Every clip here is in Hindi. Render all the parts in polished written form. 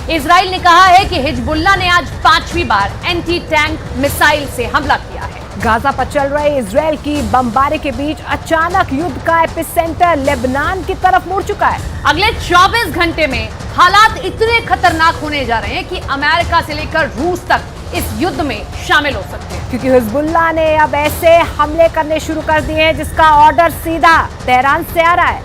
इजराइल ने कहा है कि हिजबुल्लाह ने आज 5वीं बार एंटी टैंक मिसाइल से हमला किया है। गाजा पर चल रहे इजराइल की बमबारी के बीच अचानक युद्ध का एपिसेंटर लेबनान की तरफ मुड़ चुका है। अगले 24 घंटे में हालात इतने खतरनाक होने जा रहे हैं कि अमेरिका से लेकर रूस तक इस युद्ध में शामिल हो सकते हैं, क्योंकि हिजबुल्लाह ने अब ऐसे हमले करने शुरू कर दिए हैं जिसका ऑर्डर सीधा तेहरान से आ रहा है।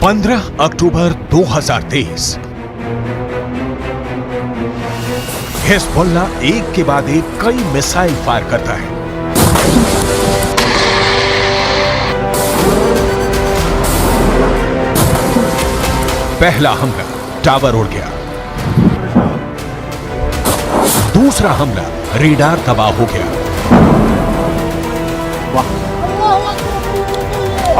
15 अक्टूबर 2023 हिजबुल्लाह एक के बाद एक कई मिसाइल फायर करता है। पहला हमला टावर उड़ गया। दूसरा हमला रेडार तबाह हो गया।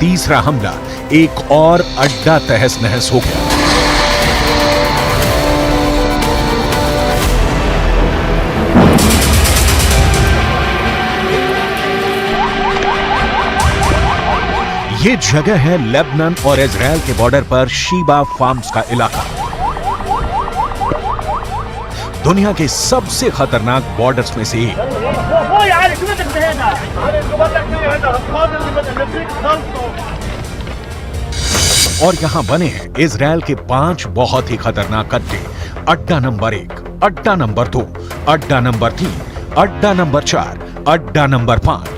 तीसरा हमला एक और अड्डा तहस नहस हो गया। ये जगह है लेबनान और इजराइल के बॉर्डर पर शीबा फार्म्स का इलाका। दुनिया के सबसे खतरनाक बॉर्डर्स में से एक। और यहां बने हैं इजराइल के 5 बहुत ही खतरनाक अड्डे। अड्डा नंबर 1, अड्डा नंबर 2, अड्डा नंबर 3, अड्डा नंबर 4, अड्डा नंबर 5।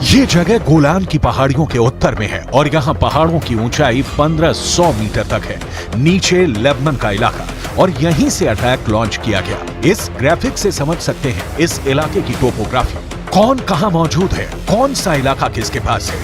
ये जगह गोलान की पहाड़ियों के उत्तर में है और यहाँ पहाड़ों की ऊंचाई 1500 मीटर तक है। नीचे लेबनान का इलाका और यहीं से अटैक लॉन्च किया गया। इस ग्राफिक से समझ सकते हैं इस इलाके की टोपोग्राफी, कौन कहां मौजूद है, कौन सा इलाका किसके पास है।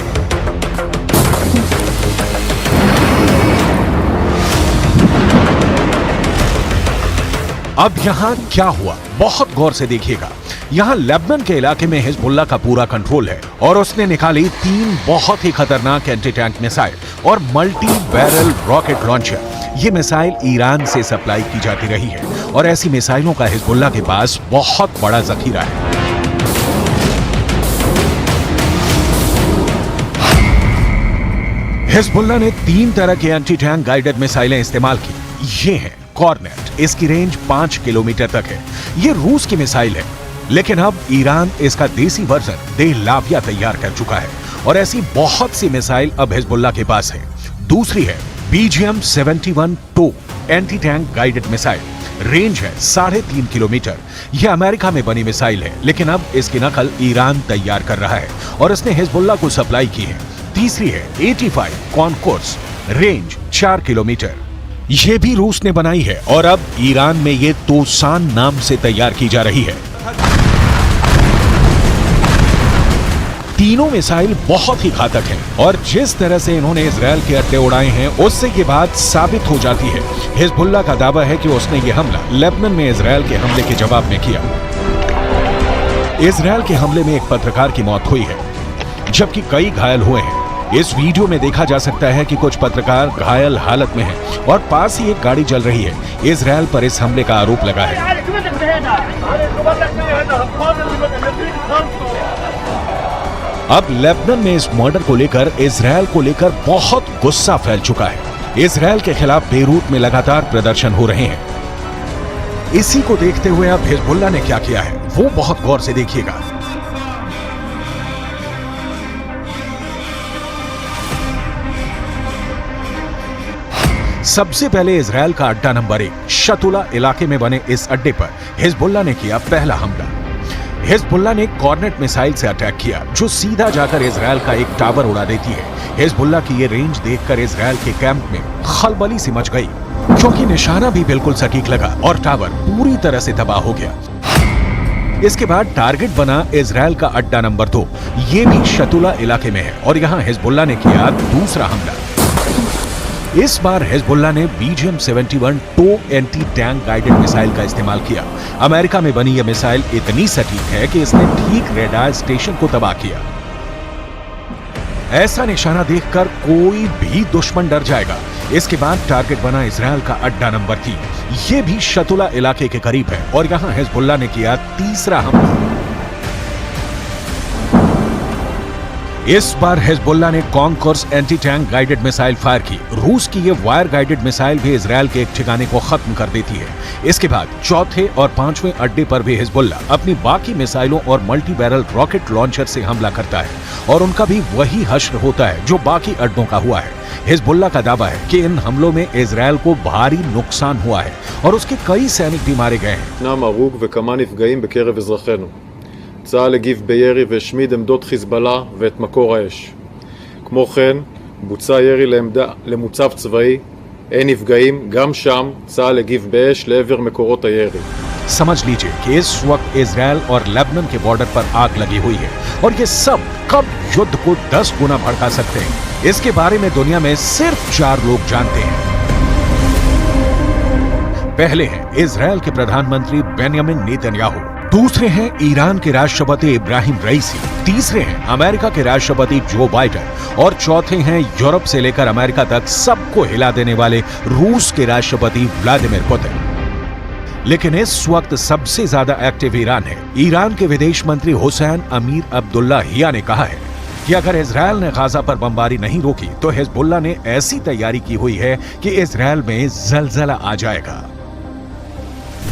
अब यहां क्या हुआ, बहुत गौर से देखिएगा। यहां लेबनान के इलाके में हिजबुल्लाह का पूरा कंट्रोल है और उसने निकाली 3 बहुत ही खतरनाक एंटी टैंक मिसाइल और मल्टी बैरल रॉकेट लॉन्चर। ये मिसाइल ईरान से सप्लाई की जाती रही है और ऐसी मिसाइलों का हिजबुल्लाह के पास बहुत बड़ा जखीरा है। हिजबुल्लाह ने 3 तरह के एंटी टैंक गाइडेड मिसाइलें इस्तेमाल की। ये है कॉर्नेट, इसकी रेंज 5 किलोमीटर तक है। ये रूस की मिसाइल है, लेकिन अब ईरान इसका देसी वर्जन देहलाविया तैयार कर चुका है और ऐसी बहुत सी मिसाइल अब हिजबुल्लाह के पास है। दूसरी है BGM-71 टो एंटी टैंक गाइडेड मिसाइल, रेंज है 3.5 किलोमीटर। यह अमेरिका में बनी मिसाइल है, लेकिन अब इसकी नकल ईरान तैयार कर रहा है और इसने हिजबुल्लाह को सप्लाई की है। तीसरी है 85 कॉनकोर्स, रेंज 4 किलोमीटर। यह भी रूस ने बनाई है और अब ईरान में ये तोसान नाम से तैयार की जा रही है। तीनों मिसाइल बहुत ही घातक हैं और जिस तरह से इन्होंने इजराइल के अड्डे उड़ाए हैं उससे ये बात साबित हो जाती है। हिजबुल्लाह का दावा है कि उसने ये हमला लेबनान में इजराइल के हमले के जवाब में किया। इजराइल के हमले में एक पत्रकार की मौत हुई है, जबकि कई घायल हुए हैं। इस वीडियो में देखा जा सकता है कि कुछ पत्रकार घायल हालत में हैं और पास ही एक गाड़ी जल रही है। इजराइल पर इस हमले का आरोप लगा है। अब लेबनान में इस मर्डर को लेकर इजराइल को लेकर बहुत गुस्सा फैल चुका है। इजराइल के खिलाफ बेरूत में लगातार प्रदर्शन हो रहे हैं। इसी को देखते हुए अब हिजबुल्लाह ने क्या किया है वो बहुत गौर से देखिएगा। सबसे पहले इजराइल का अड्डा नंबर 1 शतुला इलाके में बने इस अड्डे पर हिजबुल्लाह ने किया पहला हमला। हिजबुल्लाह ने कॉर्नेट मिसाइल से अटैक किया जो सीधा जाकर इजराइल का एक टावर उड़ा देती है। हिजबुल्लाह की ये रेंज देखकर इजराइल के कैंप में खलबली सी मच गई, क्योंकि निशाना भी बिल्कुल सटीक लगा और टावर पूरी तरह से तबाह हो गया। इसके बाद टारगेट बना इजराइल का अड्डा नंबर 2, ये भी शतुला इलाके में है और यहाँ हिजबुल्लाह ने किया दूसरा हमला। इस बार हिजबुल्लाह ने BGM-71 टो एंटी टैंक गाइडेड मिसाइल का इस्तेमाल किया। अमेरिका में बनी यह मिसाइल इतनी सटीक है कि इसने ठीक रेडार स्टेशन को तबाह किया। ऐसा निशाना देखकर कोई भी दुश्मन डर जाएगा। इसके बाद टारगेट बना इजरायल का अड्डा नंबर 3। यह भी शतुला इलाके के करीब है और यहां हिजबुल्लाह ने किया तीसरा हमला। इस बार हिजबुल्लाह ने concourse anti tank guided missile fire की। रूस की ये वायर गाइडेड मिसाइल भी इजरायल के एक ठिकाने को खत्म कर देती है। इसके बाद चौथे और पांचवें अड्डे पर भी हिजबुल्लाह अपनी बाकी मिसाइलों और मल्टी बैरल रॉकेट लॉन्चर से हमला करता है और उनका भी वही हश्र होता है जो बाकी अड्डों का हुआ है। हिजबुल्लाह का दावा है कि इन हमलों में इजरायल को भारी नुकसान हुआ है और उसके कई सैनिक भी मारे गए हैं। צה"ל הגיב בירי והשמיד עמדות חיזבאללה ואת מקור האש. כמו כן, בוצע ירי למוצב צבאי, אין נפגעים, גם שם צה"ל הגיב באש לעבר מקורות הירי. समझ लीजिए कि इस वक्त इजरायल और लेबनान के बॉर्डर पर आग लगी हुई है और ये सब कब युद्ध को 10 गुना भड़का सकते हैं, इसके बारे में दुनिया में सिर्फ 4 लोग जानते हैं। पहले हैं इजरायल के प्रधानमंत्री बेंयामिन नेतन्याहू, दूसरे हैं ईरान के राष्ट्रपति इब्राहिम रईसी, तीसरे हैं अमेरिका के राष्ट्रपति जो बाइडेन और चौथे हैं यूरोप से लेकर अमेरिका तक सबको हिला देने वाले रूस के राष्ट्रपति व्लादिमीर पुतिन। लेकिन इस वक्त सबसे ज्यादा एक्टिव ईरान है। ईरान के विदेश मंत्री हुसैन अमीर अब्दुल्लाहिया ने कहा है कि अगर इजरायल ने गाजा पर बमबारी नहीं रोकी तो हिजबुल्लाह ने ऐसी तैयारी की हुई है कि इजरायल में जलजला आ जाएगा।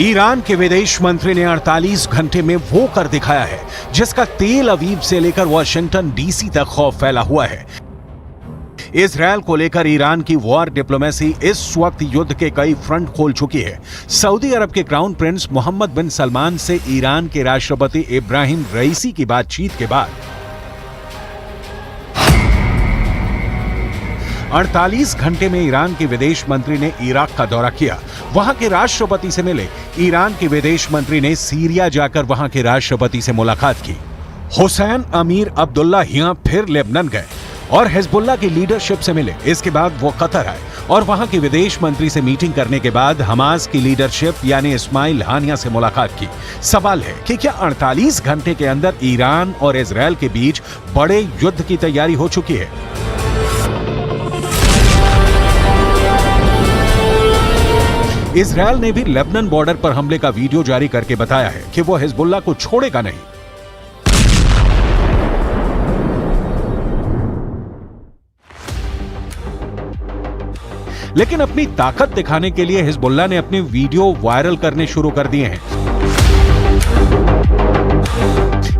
ईरान के विदेश मंत्री ने 48 घंटे में वो कर दिखाया है जिसका तेल अवीव से लेकर वॉशिंगटन डीसी तक खौफ फैला हुआ है। इजरायल को लेकर ईरान की वॉर डिप्लोमेसी इस वक्त युद्ध के कई फ्रंट खोल चुकी है। सऊदी अरब के क्राउन प्रिंस मोहम्मद बिन सलमान से ईरान के राष्ट्रपति इब्राहिम रईसी की बातचीत के बाद 48 घंटे में ईरान के विदेश मंत्री ने इराक का दौरा किया, वहां के राष्ट्रपति से मिले। ईरान के विदेश मंत्री ने सीरिया जाकर वहां के राष्ट्रपति से मुलाकात की। हुसैन अमीर अब्दुल्लाहिया फिर लेबनान गए और हिजबुल्लाह की लीडरशिप से मिले। इसके बाद वो कतर आए और वहां के विदेश मंत्री से मीटिंग करने के बाद हमास की लीडरशिप यानी इस्माइल हानिया से मुलाकात की। सवाल है कि क्या 48 घंटे के अंदर ईरान और इजरायल के बीच बड़े युद्ध की तैयारी हो चुकी है? इजरायल ने भी लेबनान बॉर्डर पर हमले का वीडियो जारी करके बताया है कि वो हिजबुल्लाह को छोड़ेगा नहीं। लेकिन अपनी ताकत दिखाने के लिए हिजबुल्लाह ने अपने वीडियो वायरल करने शुरू कर दिए हैं।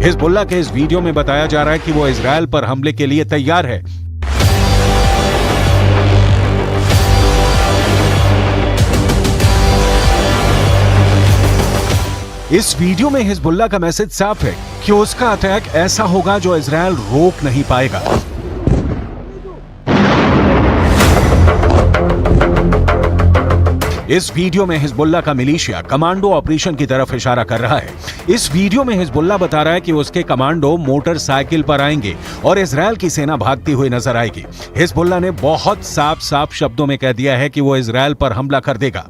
हिजबुल्लाह के इस वीडियो में बताया जा रहा है कि वो इजरायल पर हमले के लिए तैयार है। इस वीडियो में हिजबुल्लाह का मैसेज साफ है कि उसका अटैक ऐसा होगा जो इजरायल रोक नहीं पाएगा। इस वीडियो में हिजबुल्लाह का मिलिशिया कमांडो ऑपरेशन की तरफ इशारा कर रहा है। इस वीडियो में हिजबुल्लाह बता रहा है कि उसके कमांडो मोटरसाइकिल पर आएंगे और इजरायल की सेना भागती हुई नजर आएगी। हिजबुल्लाह ने बहुत साफ शब्दों में कह दिया है कि वो इजरायल पर हमला कर देगा।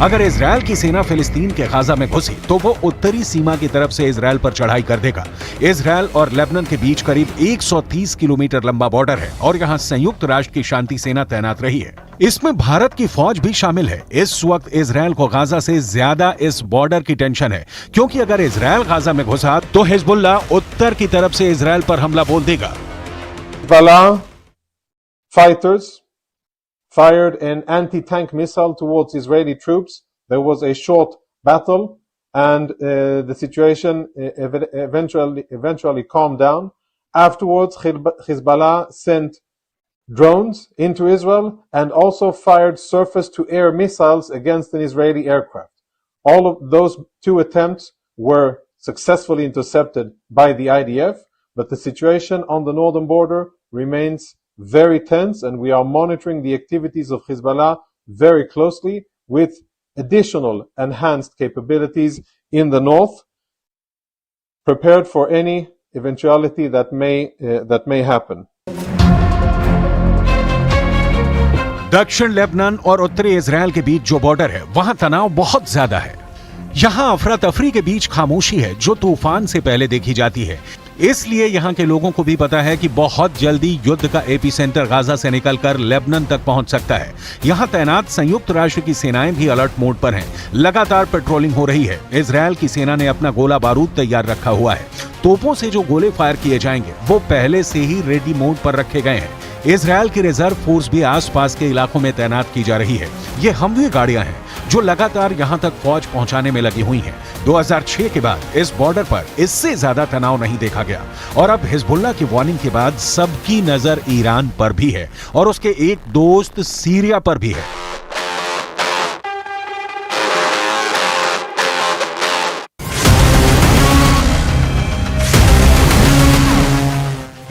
अगर इजरायल की सेना फिलिस्तीन के गाजा में घुसी तो वो उत्तरी सीमा की तरफ से इजरायल पर चढ़ाई कर देगा। इजरायल और लेबनान के बीच करीब 130 किलोमीटर लंबा बॉर्डर है और यहाँ संयुक्त राष्ट्र की शांति सेना तैनात रही है। इसमें भारत की फौज भी शामिल है। इस वक्त इजरायल को गाजा से ज्यादा इस बॉर्डर की टेंशन है, क्योंकि अगर इजरायल गाजा में घुसा तो हिजबुल्लाह उत्तर की तरफ से इजरायल पर हमला बोल देगा। Fighters fired an anti-tank missile towards Israeli troops. There was a short battle and the situation eventually calmed down. Afterwards, Hezbollah sent drones into Israel and also fired surface-to-air missiles against an Israeli aircraft. All of those two attempts were successfully intercepted by the IDF, but the situation on the northern border remains very tense, and we are monitoring the activities of Hezbollah very closely with additional enhanced capabilities in the north, prepared for any eventuality that may happen. दक्षिण लेबनान और उत्तरी इजराइल के बीच जो बॉर्डर है वहां तनाव बहुत ज्यादा है। यहां अफरा तफरी के बीच खामोशी है जो तूफान से पहले देखी जाती है। इसलिए यहां के लोगों को भी पता है कि बहुत जल्दी युद्ध का एपी सेंटर गाजा से निकलकर लेबनान तक पहुंच सकता है। यहां तैनात संयुक्त राष्ट्र की सेनाएं भी अलर्ट मोड पर हैं। लगातार पेट्रोलिंग हो रही है। इजराइल की सेना ने अपना गोला बारूद तैयार रखा हुआ है। तोपों से जो गोले फायर किए जाएंगे वो पहले से ही रेडी मोड पर रखे गए हैं। इजराइल की रिजर्व फोर्स भी आसपास के इलाकों में तैनात की जा रही है। ये हमवी गाड़ियां हैं जो लगातार यहां तक फौज पहुंचाने में लगी हुई हैं। 2006 के बाद इस बॉर्डर पर इससे ज्यादा तनाव नहीं देखा गया और अब हिजबुल्लाह की वार्निंग के बाद सबकी नजर ईरान पर भी है और उसके एक दोस्त सीरिया पर भी है।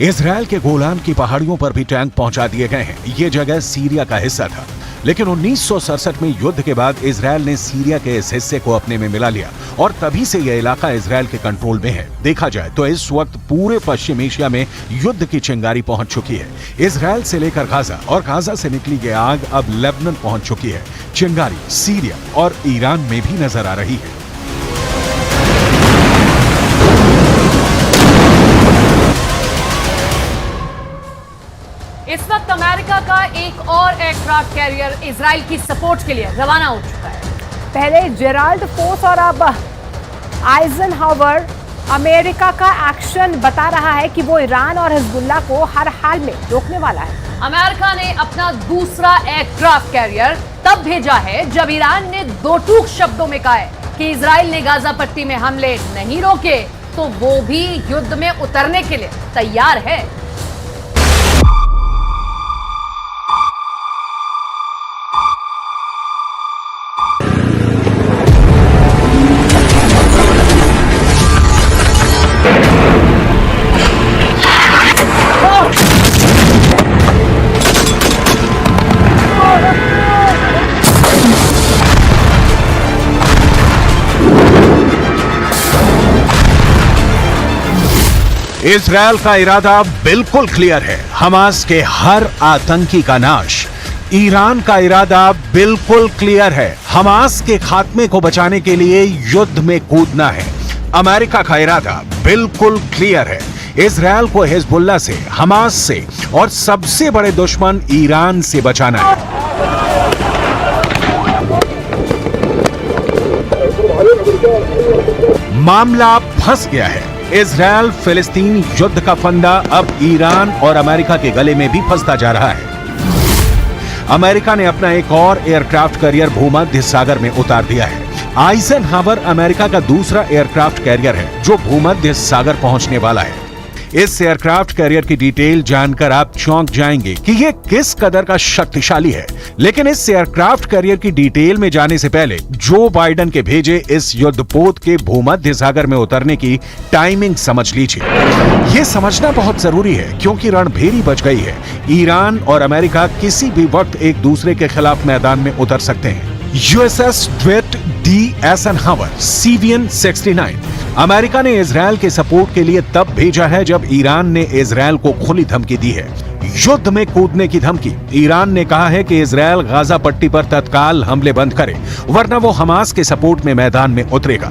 इजराइल के गोलान की पहाड़ियों पर भी टैंक पहुंचा दिए गए हैं। ये जगह सीरिया का हिस्सा था, लेकिन 1967 में युद्ध के बाद इजराइल ने सीरिया के इस हिस्से को अपने में मिला लिया और तभी से यह इलाका इजराइल के कंट्रोल में है। देखा जाए तो इस वक्त पूरे पश्चिम एशिया में युद्ध की चिंगारी पहुंच चुकी है। इजराइल से लेकर गाजा और गाजा से निकली ये आग अब लेबनान पहुंच चुकी है। चिंगारी सीरिया और ईरान में भी नजर आ रही है। इस वक्त अमेरिका का एक और एयरक्राफ्ट कैरियर इजराइल की सपोर्ट के लिए रवाना हो चुका है। पहले जेराल्ड फोर्स और अब आइजनहावर अमेरिका का एक्शन बता रहा है कि वो ईरान और हिजबुल्लाह को हर हाल में रोकने वाला है। अमेरिका ने अपना दूसरा एयरक्राफ्ट कैरियर तब भेजा है जब ईरान ने दो टूक शब्दों में कहा है कि इजराइल ने गाजा पट्टी में हमले नहीं रोके तो वो भी युद्ध में उतरने के लिए तैयार है। इजराइल का इरादा बिल्कुल क्लियर है, हमास के हर आतंकी का नाश। ईरान का इरादा बिल्कुल क्लियर है, हमास के खात्मे को बचाने के लिए युद्ध में कूदना है। अमेरिका का इरादा बिल्कुल क्लियर है, इजराइल को हिजबुल्लाह से, हमास से और सबसे बड़े दुश्मन ईरान से बचाना है। मामला फंस गया है। इजराइल फिलिस्तीन युद्ध का फंदा अब ईरान और अमेरिका के गले में भी फंसता जा रहा है। अमेरिका ने अपना एक और एयरक्राफ्ट कैरियर भूमध्य सागर में उतार दिया है। आइजनहावर अमेरिका का दूसरा एयरक्राफ्ट कैरियर है जो भूमध्य सागर पहुंचने वाला है। इस एयरक्राफ्ट कैरियर की डिटेल जानकर आप चौंक जाएंगे कि यह किस कदर का शक्तिशाली है। लेकिन इस एयरक्राफ्ट कैरियर की डिटेल में जाने से पहले जो बाइडेन के भेजे इस युद्धपोत के भूमध्य सागर में उतरने की टाइमिंग समझ लीजिए। यह समझना बहुत जरूरी है क्योंकि रणभेरी बच गई है। ईरान और अमेरिका किसी भी वक्त एक दूसरे के खिलाफ मैदान में उतर सकते हैं। यूएसएस ड्वेट डी एइजनहावर CVN 69 अमेरिका ने इजराइल के सपोर्ट के लिए तब भेजा है जब ईरान ने इजराइल को खुली धमकी दी है, युद्ध में कूदने की धमकी। ईरान ने कहा है कि इजराइल गाजा पट्टी पर तत्काल हमले बंद करे वरना वो हमास के सपोर्ट में मैदान में उतरेगा।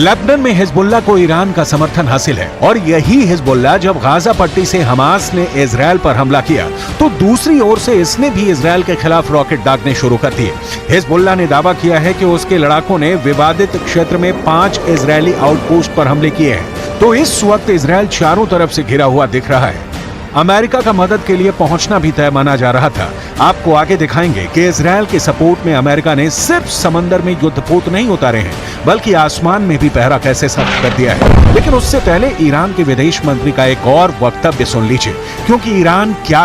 लेबनान में हिजबुल्ला को ईरान का समर्थन हासिल है और यही हिजबुल्ला जब गाजा पट्टी से हमास ने इजरायल पर हमला किया तो दूसरी ओर से इसने भी इजरायल के खिलाफ रॉकेट दागने शुरू कर दिए। हिजबुल्ला ने दावा किया है कि उसके लड़ाकों ने विवादित क्षेत्र में 5 इजरायली आउटपोस्ट पर हमले किए हैं। तो इस वक्त इजरायल चारों तरफ से घिरा हुआ दिख रहा है। अमेरिका का मदद के लिए पहुंचना भी तय माना जा रहा था। आपको आगे दिखाएंगे कि इजरायल के सपोर्ट में अमेरिका ने सिर्फ समंदर में युद्धपोत नहीं उतारे हैं, बल्कि आसमान में भी पहरा कैसे सख्त कर दिया है। लेकिन उससे पहले ईरान के विदेश मंत्री का एक और वक्तव्य सुन लीजिए, क्योंकि ईरान क्या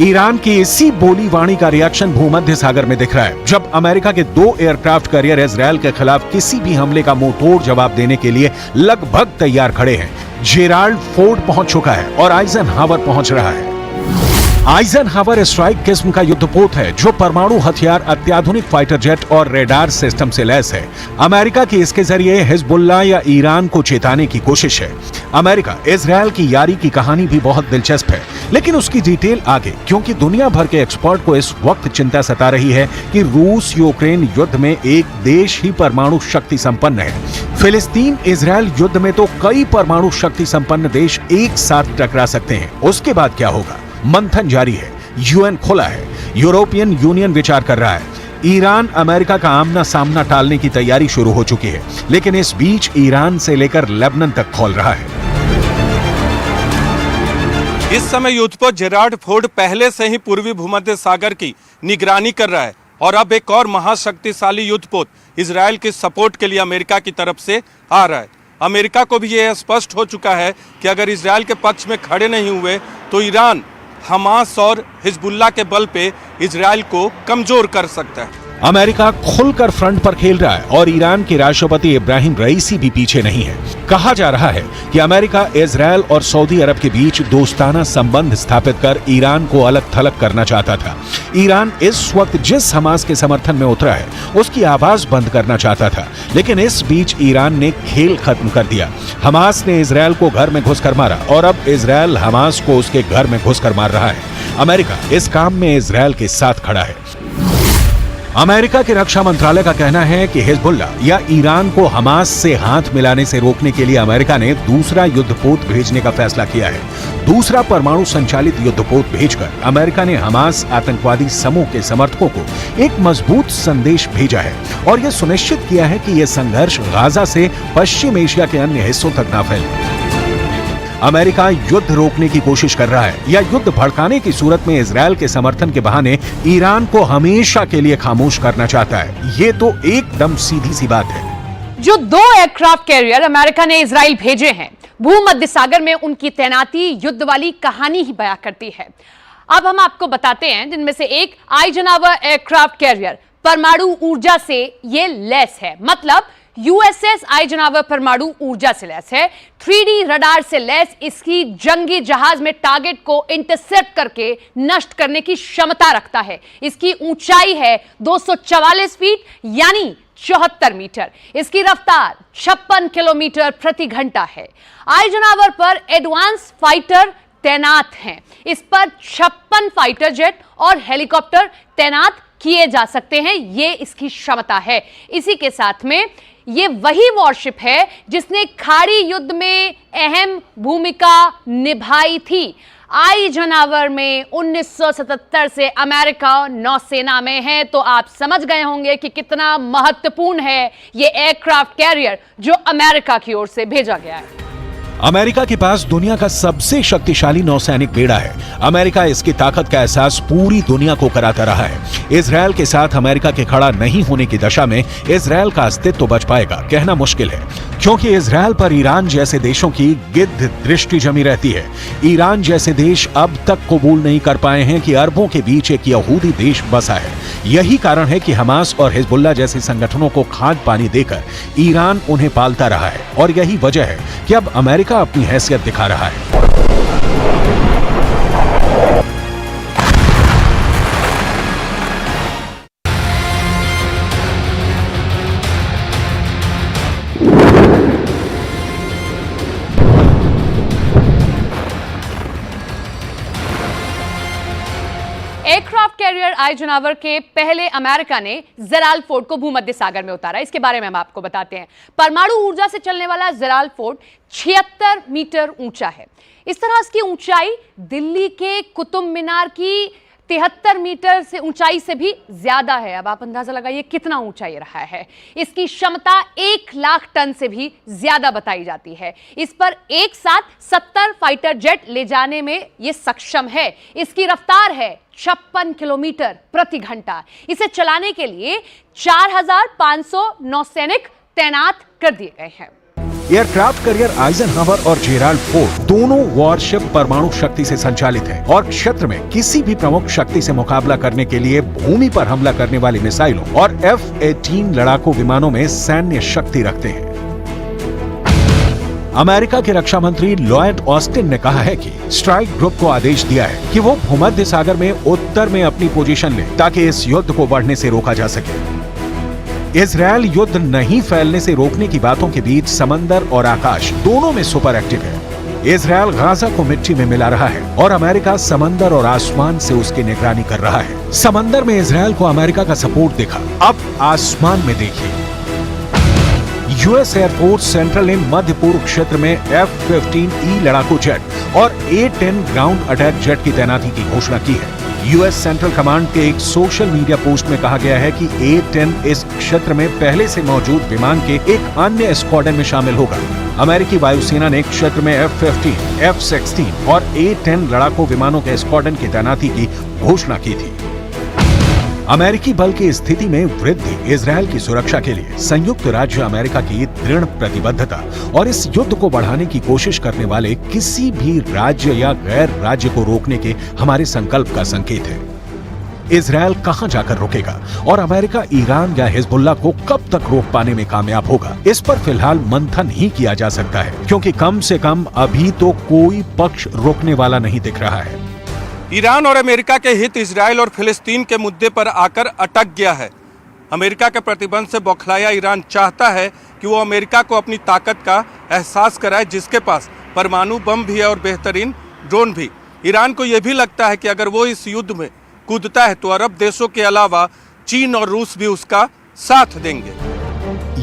ईरान की इसी बोली वाणी का रिएक्शन भूमध्य सागर में दिख रहा है, जब अमेरिका के 2 एयरक्राफ्ट कैरियर इजरायल के खिलाफ किसी भी हमले का मुंहतोड़ जवाब देने के लिए लगभग तैयार खड़े हैं। जेराल्ड फोर्ड पहुंच चुका है और आइजनहावर पहुंच रहा है। आइजनहावर स्ट्राइक किस्म का युद्धपोत है जो परमाणु हथियार, अत्याधुनिक फाइटर जेट और रेडार सिस्टम से लैस है। अमेरिका की इसके जरिए हिजबुल्ला या ईरान को चेताने की कोशिश है। अमेरिका इजरायल की यारी की कहानी भी बहुत दिलचस्प है, लेकिन उसकी डिटेल आगे, क्योंकि दुनिया भर के एक्सपर्ट को इस वक्त चिंता सता रही है कि रूस यूक्रेन युद्ध में एक देश ही परमाणु शक्ति संपन्न है। फिलिस्तीन इजरायल युद्ध में तो कई परमाणु शक्ति संपन्न देश एक साथ टकरा सकते हैं। उसके बाद क्या होगा? मंथन जारी है, यूएन खुला है, यूरोपियन यूनियन विचार कर रहा है, ईरान अमेरिका का आमना सामना टालने की तैयारी शुरू हो चुकी है। लेकिन इस बीच ईरान से लेकर लेबनान तक खोल रहा है। इस समय युद्धपोत जेराल्ड फोर्ड पहले से ही पूर्वी भूमध्य सागर की निगरानी कर रहा है और अब एक और महाशक्तिशाली युद्धपोत इजरायल के सपोर्ट के लिए अमेरिका की तरफ से आ रहा है। अमेरिका को भी यह स्पष्ट हो चुका है कि अगर इजरायल के पक्ष में खड़े नहीं हुए तो ईरान हमास और हिजबुल्ला के बल पे इजरायल को कमजोर कर सकता है। अमेरिका खुलकर फ्रंट पर खेल रहा है और ईरान के राष्ट्रपति इब्राहिम रईसी भी पीछे नहीं है। कहा जा रहा है कि अमेरिका इजरायल और सऊदी अरब के बीच दोस्ताना संबंध स्थापित कर ईरान को अलग थलग करना चाहता था। ईरान इस वक्त जिस हमास के समर्थन में उतरा है उसकी आवाज बंद करना चाहता था, लेकिन इस बीच ईरान ने खेल खत्म कर दिया। हमास ने इजरायल को घर में घुसकर मारा और अब इजरायल हमास को उसके घर में घुसकर मार रहा है। अमेरिका इस काम में इजरायल के साथ खड़ा है। अमेरिका के रक्षा मंत्रालय का कहना है कि हिजबुल्ला या ईरान को हमास से हाथ मिलाने से रोकने के लिए अमेरिका ने दूसरा युद्धपोत भेजने का फैसला किया है। दूसरा परमाणु संचालित युद्धपोत भेजकर अमेरिका ने हमास आतंकवादी समूह के समर्थकों को एक मजबूत संदेश भेजा है और यह सुनिश्चित किया है कि यह संघर्ष गाजा से पश्चिम एशिया के अन्य हिस्सों तक न फैले। अमेरिका युद्ध रोकने की कोशिश कर रहा है या युद्ध भड़काने की सूरत में इजरायल के समर्थन के बहाने ईरान को हमेशा के लिए खामोश करना चाहता है। ये तो एकदम सीधी सी बात है। जो 2 एयरक्राफ्ट कैरियर अमेरिका ने इजराइल भेजे हैं, भूमध्य सागर में उनकी तैनाती युद्ध वाली कहानी ही बयां करती है। अब हम आपको बताते हैं जिनमें से एक आइजनहावर एयरक्राफ्ट कैरियर परमाणु ऊर्जा से ये लैस है, मतलब यूएसएस आइजनहावर परमाणु ऊर्जा से लैस है। 3D रडार से लैस इसकी जंगी जहाज में टारगेट को इंटरसेप्ट करके नष्ट करने की क्षमता रखता है। इसकी ऊंचाई है 244 फीट यानी 74 मीटर। इसकी रफ्तार 56 किलोमीटर प्रति घंटा है। आइजनहावर पर एडवांस फाइटर तैनात हैं। इस पर 56 फाइटर जेट और हेलीकॉप्टर तैनात किए जा सकते हैं। ये इसकी क्षमता है। इसी के साथ में ये वही वॉरशिप है जिसने खाड़ी युद्ध में अहम भूमिका निभाई थी। आइजनहावर में 1977 से अमेरिका नौसेना में है, तो आप समझ गए होंगे कि कितना महत्वपूर्ण है ये एयरक्राफ्ट कैरियर जो अमेरिका की ओर से भेजा गया है। अमेरिका के पास दुनिया का सबसे शक्तिशाली नौसैनिक बेड़ा है। अमेरिका इसकी ताकत का एहसास पूरी दुनिया को कराता रहा है। इजरायल के साथ अमेरिका के खड़ा नहीं होने की दशा में इजरायल का अस्तित्व बच पाएगा कहना मुश्किल है, क्योंकि इजरायल पर ईरान जैसे देशों की गिद्ध दृष्टि जमी रहती है। ईरान जैसे देश अब तक कबूल नहीं कर पाए हैं कि अरबों के बीच एक यहूदी देश बसा है। यही कारण है कि हमास और हिजबुल्ला जैसे संगठनों को खाद पानी देकर ईरान उन्हें पालता रहा है, और यही वजह है कि अब अमेरिका अपनी हैसियत दिखा रहा है। एयरक्राफ्ट कैरियर आइजनहवर के पहले अमेरिका ने जेराल्ड फोर्ड को भूमध्य सागर में उतारा। इसके बारे में हम आपको बताते हैं। परमाणु ऊर्जा से चलने वाला जेराल्ड फोर्ड 76 मीटर ऊंचा है। इस तरह इसकी ऊंचाई दिल्ली के कुतुब मीनार की 73 मीटर से ऊंचाई से भी ज्यादा है। अब आप अंदाजा लगाइए कितना ऊंचा ये रहा है। इसकी क्षमता 1 लाख टन से भी ज्यादा बताई जाती है। इस पर एक साथ 70 फाइटर जेट ले जाने में ये सक्षम है। इसकी रफ्तार है 56 किलोमीटर प्रति घंटा। इसे चलाने के लिए 4500 नौसैनिक तैनात कर दिए गए हैं। एयरक्राफ्ट कैरियर आइजनहावर और जेराल्ड फोर्ड दोनों वॉरशिप परमाणु शक्ति से संचालित हैं और क्षेत्र में किसी भी प्रमुख शक्ति से मुकाबला करने के लिए भूमि पर हमला करने वाली मिसाइलों और F-18 लड़ाकू विमानों में सैन्य शक्ति रखते हैं। अमेरिका के रक्षा मंत्री लॉयड ऑस्टिन ने कहा है कि स्ट्राइक ग्रुप को आदेश दिया है कि वो भूमध्य सागर में उत्तर में अपनी पोजीशन ले ताकि इस युद्ध को बढ़ने से रोका जा सके। इजरायल युद्ध नहीं फैलने से रोकने की बातों के बीच समंदर और आकाश दोनों में सुपर एक्टिव है। इजरायल गाजा को मिट्टी में मिला रहा है और अमेरिका समंदर और आसमान से उसकी निगरानी कर रहा है। समंदर में इजरायल को अमेरिका का सपोर्ट दिखा, अब आसमान में देखिए। यूएस एयरफोर्स सेंट्रल ने मध्य पूर्व क्षेत्र में F-15E लड़ाकू जेट और A-10 ग्राउंड अटैक जेट की तैनाती की घोषणा की है। यूएस सेंट्रल कमांड के एक सोशल मीडिया पोस्ट में कहा गया है कि A-10 इस क्षेत्र में पहले से मौजूद विमान के एक अन्य स्क्वाड्रन में शामिल होगा। अमेरिकी वायुसेना ने क्षेत्र में F-15, F-16 और A-10 लड़ाकू विमानों के स्क्वाड्रन की तैनाती की घोषणा की थी। अमेरिकी बल की स्थिति में वृद्धि इजरायल की सुरक्षा के लिए संयुक्त राज्य अमेरिका की दृढ़ प्रतिबद्धता और इस युद्ध को बढ़ाने की कोशिश करने वाले किसी भी राज्य या गैर राज्य को रोकने के हमारे संकल्प का संकेत है। इजरायल कहां जाकर रुकेगा और अमेरिका ईरान या हिजबुल्लाह को कब तक रोक पाने में कामयाब होगा, इस पर फिलहाल मंथन ही किया जा सकता है, क्योंकि कम से कम अभी तो कोई पक्ष रोकने वाला नहीं दिख रहा है। ईरान और अमेरिका के हित इजराइल और फिलिस्तीन के मुद्दे पर आकर अटक गया है। अमेरिका के प्रतिबंध से बौखलाया ईरान चाहता है कि वो अमेरिका को अपनी ताकत का एहसास कराए, जिसके पास परमाणु बम भी है और बेहतरीन ड्रोन भी। ईरान को यह भी लगता है कि अगर वो इस युद्ध में कूदता है तो अरब देशों के अलावा चीन और रूस भी उसका साथ देंगे।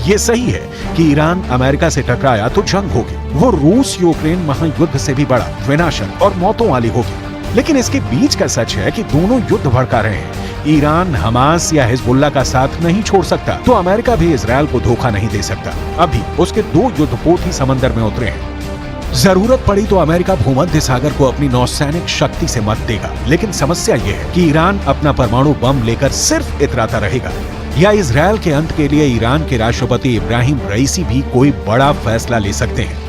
ये सही है कि ईरान अमेरिका से टकराया तो जंग होगी, वो रूस यूक्रेन महायुद्ध से भी बड़ा, विनाशक और मौतों वाली होगी। लेकिन इसके बीच का सच है कि दोनों युद्ध भड़का रहे हैं। ईरान हमास या हिजबुल्लाह का साथ नहीं छोड़ सकता, तो अमेरिका भी इजरायल को धोखा नहीं दे सकता। अभी उसके 2 युद्धपोत ही समंदर में उतरे हैं। जरूरत पड़ी तो अमेरिका भूमध्य सागर को अपनी नौसैनिक शक्ति से मत देगा, लेकिन समस्या ये है कि ईरान अपना परमाणु बम लेकर सिर्फ इतराता रहेगा, या इजरायल के अंत के लिए ईरान के राष्ट्रपति इब्राहिम रईसी भी कोई बड़ा फैसला ले सकते हैं।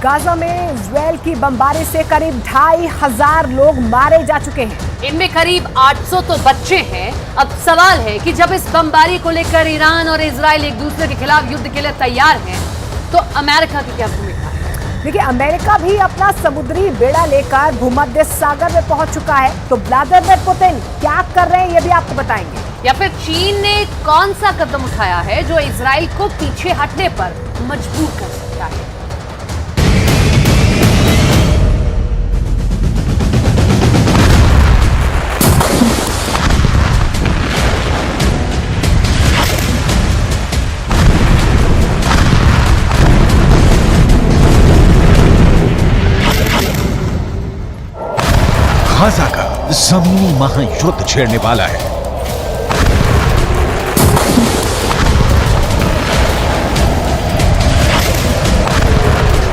गाजा में इजरायल की बमबारी से करीब 2500 लोग मारे जा चुके हैं। इनमें करीब 800 तो बच्चे हैं। अब सवाल है कि जब इस बमबारी को लेकर ईरान और इजरायल एक दूसरे के खिलाफ युद्ध के लिए तैयार हैं, तो अमेरिका की क्या भूमिका है? देखिए, अमेरिका भी अपना समुद्री बेड़ा लेकर भूमध्य सागर में पहुंच चुका है। तो व्लादिमीर पुतिन क्या कर रहे हैं, ये भी आपको बताएंगे। या फिर चीन ने कौन सा कदम उठाया है जो इजरायल को पीछे हटने पर मजबूर कर सकता है? गाजा का जमीनी महायुद्ध छेड़ने वाला है।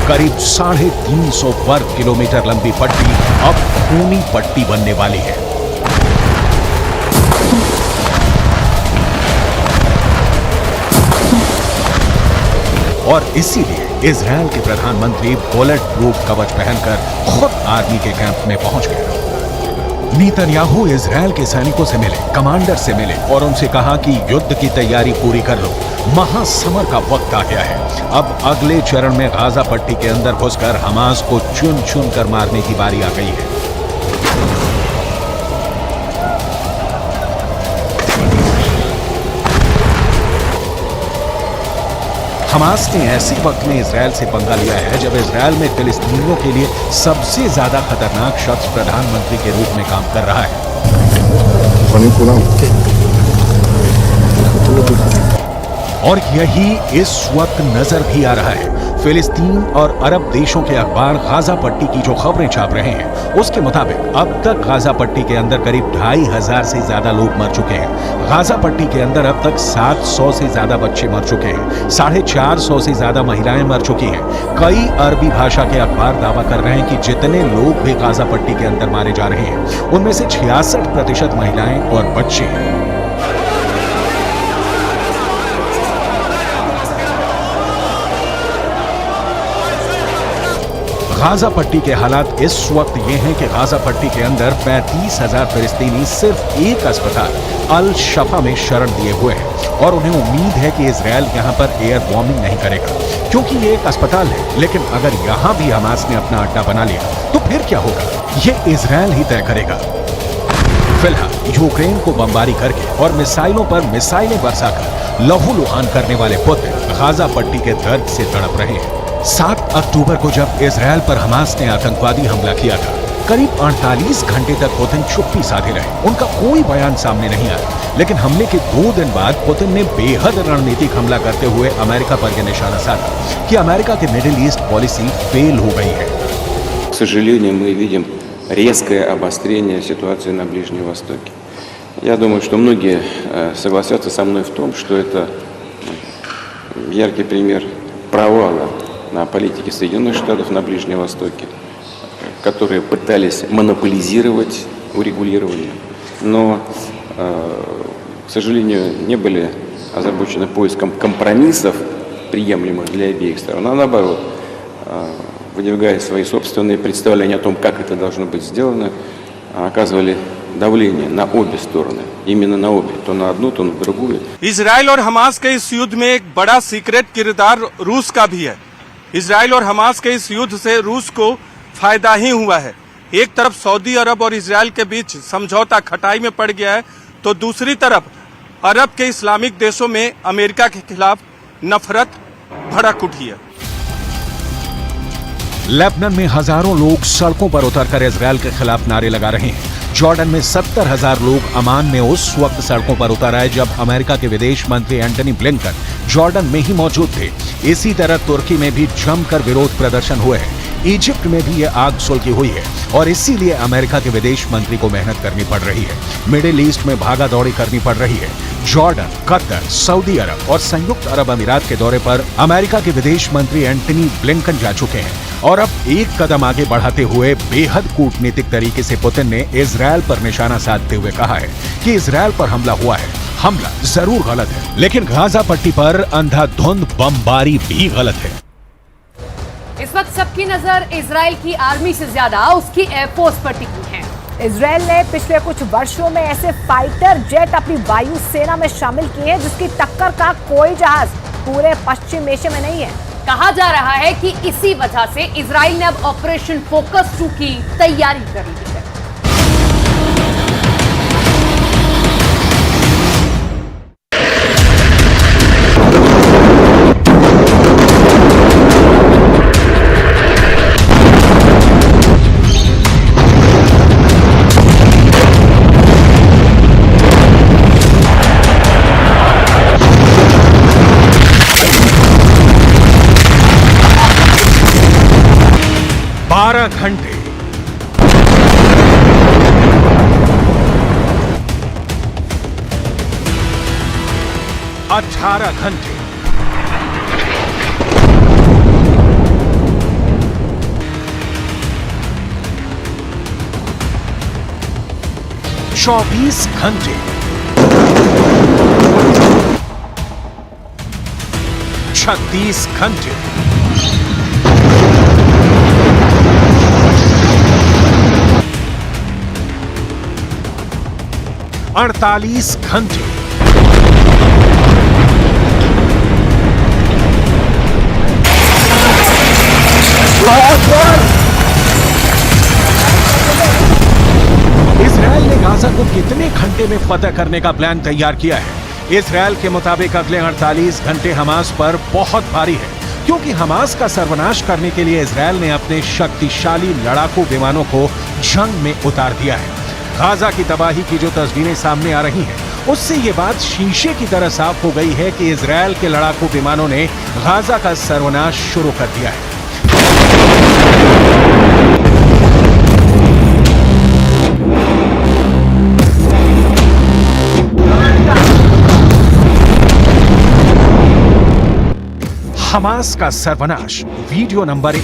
करीब 350 वर्ग किलोमीटर लंबी पट्टी अब खूनी पट्टी बनने वाली है। और इसीलिए इजरायल के प्रधानमंत्री बुलेट प्रूफ कवच पहनकर खुद आर्मी के कैंप में पहुंच गए। नेतन्याहू इजरायल के सैनिकों से मिले, कमांडर से मिले और उनसे कहा कि युद्ध की तैयारी पूरी कर लो, महासमर का वक्त आ गया है। अब अगले चरण में गाजा पट्टी के अंदर घुसकर हमास को चुन चुन कर मारने की बारी आ गई है। हमास ने ऐसे वक्त में इजराइल से पंगा लिया है जब इजराइल में फिलिस्तीनियों के लिए सबसे ज्यादा खतरनाक शख्स प्रधानमंत्री के रूप में काम कर रहा है। और यही इस वक्त नजर भी आ रहा है। फिलिस्तीन और अरब देशों के अखबार गाजा पट्टी की जो खबरें छाप रहे हैं उसके मुताबिक अब तक गाजा पट्टी के अंदर करीब 2500 से ज्यादा लोग मर चुके हैं। गाजा पट्टी के अंदर अब तक 700 से ज्यादा बच्चे मर चुके हैं, 450 से ज्यादा महिलाएं मर चुकी हैं। कई अरबी भाषा के अखबार दावा कर रहे हैं कि जितने लोग भी गाजा पट्टी के अंदर मारे जा रहे हैं उनमें से 66% महिलाएं और बच्चे हैं। गाजा पट्टी के हालात इस वक्त ये हैं कि गाजा पट्टी के अंदर 35,000 फिलिस्तीनी सिर्फ एक अस्पताल अल शफा में शरण दिए हुए हैं और उन्हें उम्मीद है कि इजराइल यहां पर एयर बॉम्बिंग नहीं करेगा क्योंकि ये एक अस्पताल है। लेकिन अगर यहां भी हमास ने अपना अड्डा बना लिया तो फिर क्या होगा, ये इजराइल ही तय करेगा। फिलहाल यूक्रेन को बमबारी करके और मिसाइलों पर मिसाइलें बरसाकर लहूलुहान करने वाले पुतिन गाजा पट्टी के दर्द से तड़प रहे हैं। 7 अक्टूबर को जब इजराइल पर हमास ने आतंकवादी हमला किया था, करीब 48 घंटे तक पुतिन चुप्पी साधे रहे। उनका कोई बयान सामने नहीं आया। लेकिन हमले के 2 दिन बाद पुतिन ने बेहद रणनीतिक हमला करते हुए अमेरिका पर यह निशाना साधा कि अमेरिका की मिडिल ईस्ट पॉलिसी फेल हो गई है। К сожалению, мы видим резкое обострение ситуации на Ближнем Востоке. Я думаю, что многие согласятся со мной в том, что это яркий пример провала на политике Соединенных Штатов на Ближнем Востоке, которые пытались монополизировать урегулирование, но, к сожалению, не были озабочены поиском компромиссов, приемлемых для обеих сторон, а наоборот, выдвигая свои собственные представления о том, как это должно быть сделано, оказывали давление на обе стороны, именно на обе, то на одну, то на другую. इजराइल और हमास के इस युद्ध में एक बड़ा सीक्रेट किरदार रूस का भी है। इजराइल और हमास के इस युद्ध से रूस को फायदा ही हुआ है। एक तरफ सऊदी अरब और इजराइल के बीच समझौता खटाई में पड़ गया है, तो दूसरी तरफ अरब के इस्लामिक देशों में अमेरिका के खिलाफ नफरत भड़क उठी है। लेबनान में हजारों लोग सड़कों पर उतरकर इजराइल के खिलाफ नारे लगा रहे हैं। जॉर्डन में 70,000 लोग अमान में उस वक्त सड़कों पर उतर आए जब अमेरिका के विदेश मंत्री एंटनी ब्लिंकन जॉर्डन में ही मौजूद थे। इसी तरह तुर्की में भी जमकर विरोध प्रदर्शन हुए हैं। इजिप्ट में भी यह आग सुलगी हुई है और इसीलिए अमेरिका के विदेश मंत्री को मेहनत करनी पड़ रही है। मिडिल ईस्ट में भागा दौड़ी करनी पड़ रही है। जॉर्डन, कतर, सऊदी अरब और संयुक्त अरब अमीरात के दौरे पर अमेरिका के विदेश मंत्री एंटनी ब्लिंकन जा चुके हैं और अब एक कदम आगे बढ़ाते हुए बेहद कूटनीतिक तरीके से पुतिन ने इजराइल पर निशाना साधते हुए कहा है कि इजराइल पर हमला हुआ है। हमला जरूर गलत है, लेकिन गाजा पट्टी पर अंधाधुंध बमबारी भी गलत है। इस वक्त सबकी नजर इजराइल की आर्मी से ज्यादा उसकी एयरफोर्स पर टिकी है। इजराइल ने पिछले कुछ वर्षों में ऐसे फाइटर जेट अपनी वायु सेना में शामिल किए हैं जिसकी टक्कर का कोई जहाज पूरे पश्चिम एशिया में नहीं है। कहा जा रहा है कि इसी वजह से इजराइल ने अब ऑपरेशन फोकस 2 की तैयारी कर ली है। घंटे 18 घंटे 24 घंटे 36 घंटे 48 घंटे 'इजराइल ने गाजा को कितने घंटे में फतह करने का प्लान तैयार किया है, इजरायल के मुताबिक अगले 48 घंटे हमास पर बहुत भारी है, क्योंकि हमास का सर्वनाश करने के लिए इजरायल ने अपने शक्तिशाली लड़ाकू विमानों को जंग में उतार दिया है। गाजा की तबाही की जो तस्वीरें सामने आ रही हैं, उससे ये बात शीशे की तरह साफ हो गई है कि इजरायल के लड़ाकू विमानों ने गाजा का सर्वनाश शुरू कर दिया है। हमास का सर्वनाश, वीडियो नंबर 1।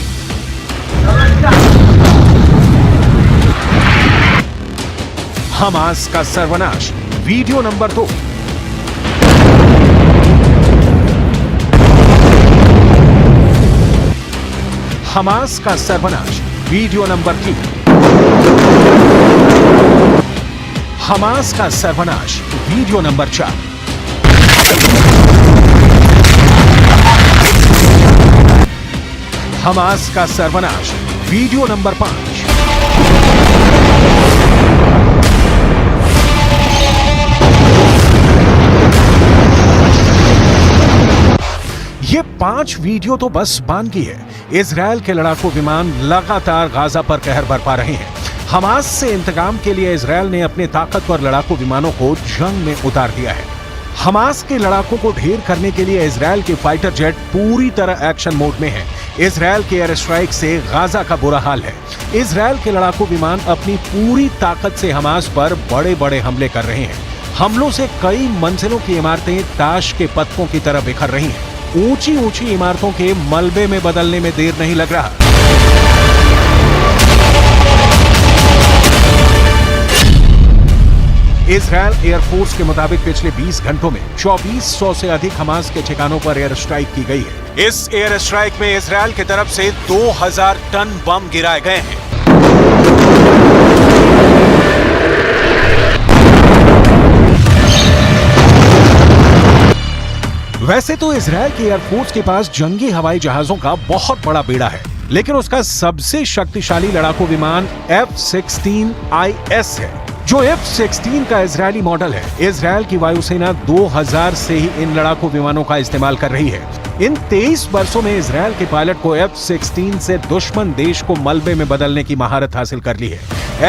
हमास का सर्वनाश, वीडियो नंबर 2। हमास का सर्वनाश, वीडियो नंबर 3। हमास का सर्वनाश, वीडियो नंबर 4। हमास का सर्वनाश, वीडियो नंबर 5। ये 5 वीडियो तो बस बानगी है। इजरायल के लड़ाकू विमान लगातार गाजा पर कहर बरपा रहे हैं। हमास से इंतकाम के लिए इजरायल ने अपने ताकतवर लड़ाकू विमानों को जंग में उतार दिया है। हमास के लड़ाकों को ढेर करने के लिए इजरायल के फाइटर जेट पूरी तरह एक्शन मोड में है। इजरायल के एयर स्ट्राइक से गाजा का बुरा हाल है। इजरायल के लड़ाकू विमान अपनी पूरी ताकत से हमास पर बड़े बड़े हमले कर रहे हैं। हमलों से कई मंजिलों की इमारतें ताश के पत्तों की तरह बिखर रही हैं। ऊंची ऊंची इमारतों के मलबे में बदलने में देर नहीं लग रहा। इजरायल एयरफोर्स के मुताबिक पिछले 20 घंटों में 2400 से अधिक हमास के ठिकानों पर एयर स्ट्राइक की गई है। इस एयर स्ट्राइक में इजरायल की तरफ से 2000 टन बम गिराए गए हैं। वैसे तो इजरायल की एयरफोर्स के पास जंगी हवाई जहाजों का बहुत बड़ा बेड़ा है, लेकिन उसका सबसे शक्तिशाली लड़ाकू विमान F-16IS है, जो F-16 का इजरायली मॉडल है। इजरायल की वायुसेना 2000 से ही इन लड़ाकू विमानों का इस्तेमाल कर रही है। इन 23 वर्षों में इजरायल के पायलट को F-16 से दुश्मन देश को मलबे में बदलने की महारत हासिल कर ली है।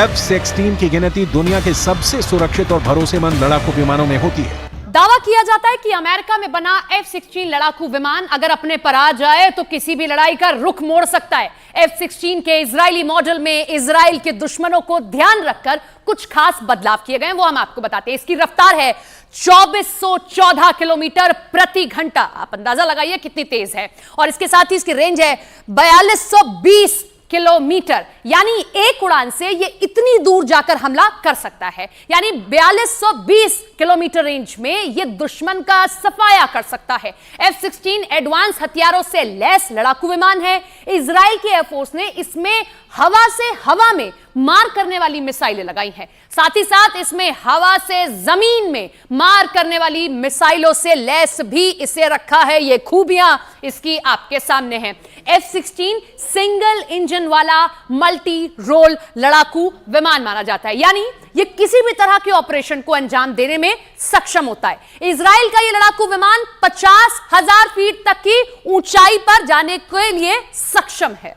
F-16 की गिनती दुनिया के सबसे सुरक्षित और भरोसेमंद लड़ाकू विमानों में होती है। दावा किया जाता है कि अमेरिका में बना F-16 लड़ाकू विमान अगर अपने पर आ जाए तो किसी भी लड़ाई का रुख मोड़ सकता है। F-16 के इजरायली मॉडल में इजराइल के दुश्मनों को ध्यान रखकर कुछ खास बदलाव किए गए, वो हम आपको बताते हैं। इसकी रफ्तार है 2414 किलोमीटर प्रति घंटा। आप अंदाजा लगाइए कितनी तेज है। और इसके साथ ही इसकी रेंज है 4220 किलोमीटर, यानी एक उड़ान से ये इतनी दूर जाकर हमला कर सकता है। यानी 4220 किलोमीटर रेंज में ये दुश्मन का सफाया कर सकता है। F-16 एडवांस हथियारों से लैस लड़ाकू विमान है। इजराइल की एयरफोर्स ने इसमें हवा से हवा में मार करने वाली मिसाइलें लगाई हैं। साथ ही साथ इसमें हवा से जमीन में मार करने वाली मिसाइलों से लैस भी इसे रखा है। ये खूबियां इसकी आपके सामने हैं। F-16 सिंगल इंजन वाला मल्टी रोल लड़ाकू विमान माना जाता है, यानी ये किसी भी तरह के ऑपरेशन को अंजाम देने में सक्षम होता है। इजराइल का ये लड़ाकू विमान 50,000 फीट तक की ऊंचाई पर जाने के लिए सक्षम है।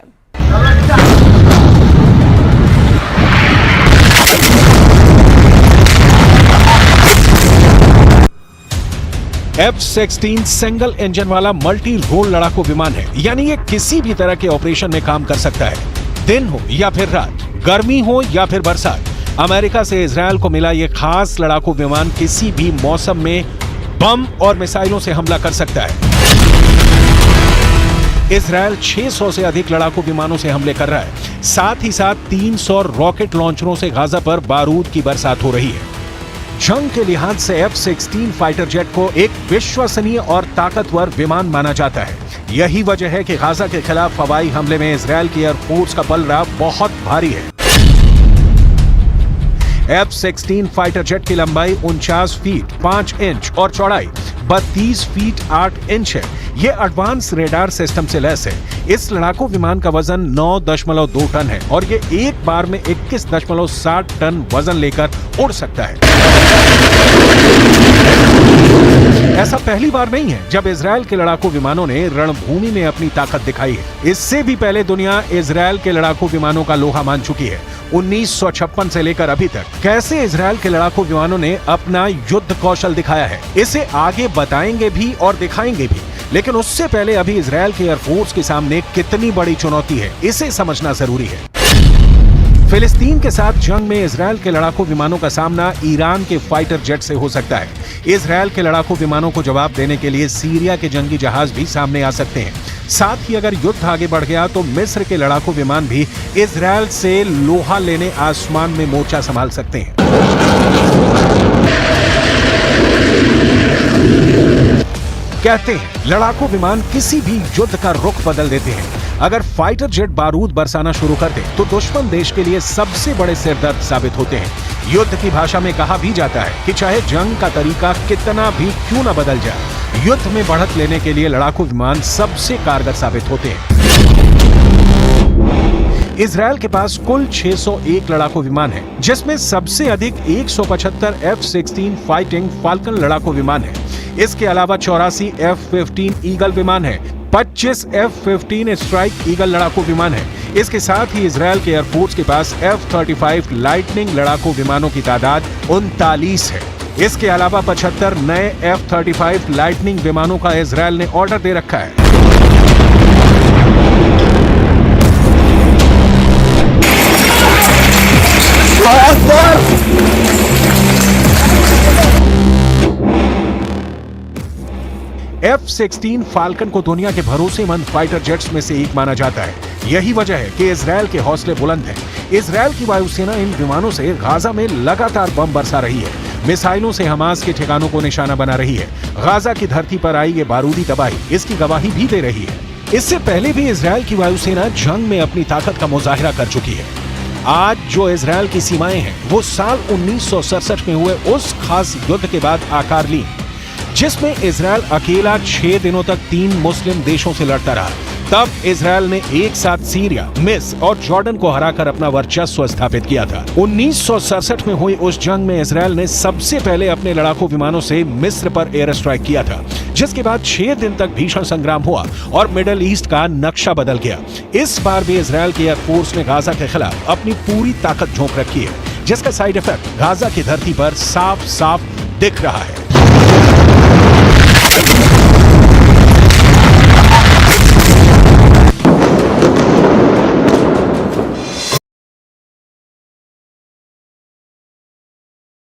F-16 सिंगल इंजन वाला मल्टी रोल लड़ाकू विमान है, यानी ये किसी भी तरह के ऑपरेशन में काम कर सकता है। दिन हो या फिर रात, गर्मी हो या फिर बरसात, अमेरिका से इजरायल को मिला ये खास लड़ाकू विमान किसी भी मौसम में बम और मिसाइलों से हमला कर सकता है। इजरायल 600 से अधिक लड़ाकू विमानों से हमले कर रहा है। साथ ही साथ 300 रॉकेट लॉन्चरों से गाजा पर बारूद की बरसात हो रही है। जंग के लिहाज से F-16 फाइटर जेट को एक विश्वसनीय और ताकतवर विमान माना जाता है। यही वजह है कि गाजा के खिलाफ हवाई हमले में इजरायल की एयरफोर्स का पलड़ा बहुत भारी है। F-16 फाइटर जेट की लंबाई 49 फीट 5 इंच और चौड़ाई 32 फीट 8 इंच है। ये एडवांस रेडार सिस्टम से लैस है। इस लड़ाकू विमान का वजन 9.2 टन है और ये एक बार में 21.7 टन वजन लेकर उड़ सकता है। ऐसा पहली बार नहीं है जब इजरायल के लड़ाकू विमानों ने रणभूमि में अपनी ताकत दिखाई है। इससे भी पहले दुनिया इजरायल के लड़ाकू विमानों का लोहा मान चुकी है। 1956 से लेकर अभी तक कैसे इजरायल के लड़ाकू विमानों ने अपना युद्ध कौशल दिखाया है, इसे आगे बताएंगे भी और दिखाएंगे भी। लेकिन उससे पहले अभी इजरायल के एयरफोर्स के सामने कितनी बड़ी चुनौती है, इसे समझना जरूरी है। फिलिस्तीन के साथ जंग में इजरायल के लड़ाकू विमानों का सामना ईरान के फाइटर जेट से हो सकता है। इजरायल के लड़ाकू विमानों को जवाब देने के लिए सीरिया के जंगी जहाज भी सामने आ सकते हैं। साथ ही अगर युद्ध आगे बढ़ गया तो मिस्र के लड़ाकू विमान भी इजरायल से लोहा लेने आसमान में मोर्चा संभाल सकते हैं। कहते हैं लड़ाकू विमान किसी भी युद्ध का रुख बदल देते हैं। अगर फाइटर जेट बारूद बरसाना शुरू कर दे तो दुश्मन देश के लिए सबसे बड़े सिरदर्द साबित होते हैं। युद्ध की भाषा में कहा भी जाता है कि चाहे जंग का तरीका कितना भी क्यों न बदल जाए, युद्ध में बढ़त लेने के लिए लड़ाकू विमान सबसे कारगर साबित होते हैं। इजरायल के पास कुल 601 लड़ाकू विमान हैं, जिसमें सबसे अधिक 175 F-16 फाइटिंग फाल्कन लड़ाकू विमान है। इसके अलावा 84 F-15 ईगल विमान है, 25 F-15 स्ट्राइक ईगल लड़ाकू विमान है। इसके साथ ही इजरायल के एयरफोर्स के पास F-35 लाइटनिंग लड़ाकू विमानों की तादाद 39 है। इसके अलावा 75 नए F-35 लाइटनिंग विमानों का इजरायल ने ऑर्डर दे रखा है। F-16 फाल्कन को दुनिया के भरोसेमंद फाइटर जेट्स में से एक माना जाता है। यही वजह है कि इजरायल के हौसले बुलंद हैं। इजरायल की वायुसेना इन विमानों से गाजा में लगातार बम बरसा रही है। मिसाइलों से हमास के ठिकानों को निशाना बना रही है। गाजा की धरती पर आई ये बारूदी तबाही इसकी गवाही भी दे रही है। इससे पहले भी इजरायल की वायुसेना जंग में अपनी ताकत का मुजाहिरा कर चुकी है। आज जो इजरायल की सीमाएं हैं वो साल 1967 में हुए उस खास युद्ध के बाद आकार ली, जिसमें इजरायल अकेला 6 दिनों तक 3 मुस्लिम देशों से लड़ता रहा। तब इजरायल ने एक साथ सीरिया, मिस्र और जॉर्डन को हराकर अपना वर्चस्व स्थापित किया था। 1967 में हुई उस जंग में इजरायल ने सबसे पहले अपने लड़ाकू विमानों से मिस्र पर एयर स्ट्राइक किया था, जिसके बाद 6 दिन तक भीषण संग्राम हुआ और मिडिल ईस्ट का नक्शा बदल गया। इस बार भी इजरायल की एयरफोर्स ने गाजा के खिलाफ अपनी पूरी ताकत झोंक रखी है, जिसका साइड इफेक्ट गाजा की धरती पर साफ साफ दिख रहा है।